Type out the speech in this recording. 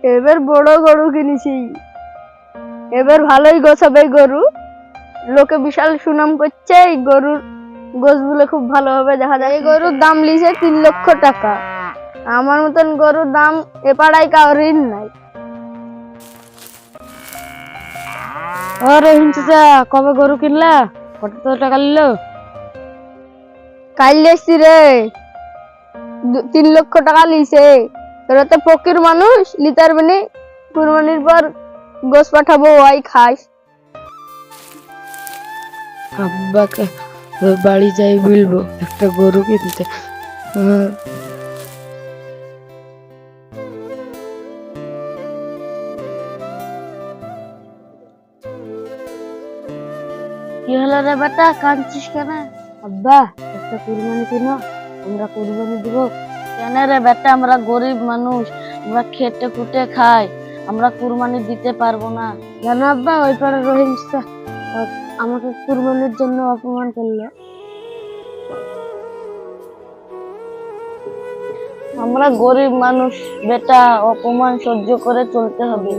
এবার বড় গরু কিনেছি, এবার ভালোই গোছাবে গরু। লোকে বিশাল সুনাম করছে, এই গরুর গোছগুলো খুব ভালোভাবে দেখা যায়। এই গরুর দাম লিছে 3 লক্ষ টাকা। আমার মতন গরুর দাম এ পাড়ায় কাউরির নাই। ও রহিম চাচা, কবে গরু কিনলা? কত টাকা নিল? কাল এসছি রে, 3 লক্ষ টাকা লিছে। তোরা তো ফকির মানুষ, লিতে পারবি নি। কুরবানির পর গোছ পাঠাবো, ওই খাস। আব্বাকে বাড়ি যাই বলবো একটা গরু কিনতে। কি হলো রে বেটা, কাঁদছিস কেন? আব্বা, একটা কুরবানি কিনো, আমরা কুরবানি দিব। কেন রে বেটা, আমরা গরিব মানুষ, আমরা খেটে খুটে খাই, আমরা কুরবানি দিতে পারবো না। জানো আব্বা, ওই পাড়া রহিম চাচা আমাকে কুরবানির জন্য অপমান করলো। আমরা গরিব মানুষ বেটা, অপমান সহ্য করে চলতে হবে।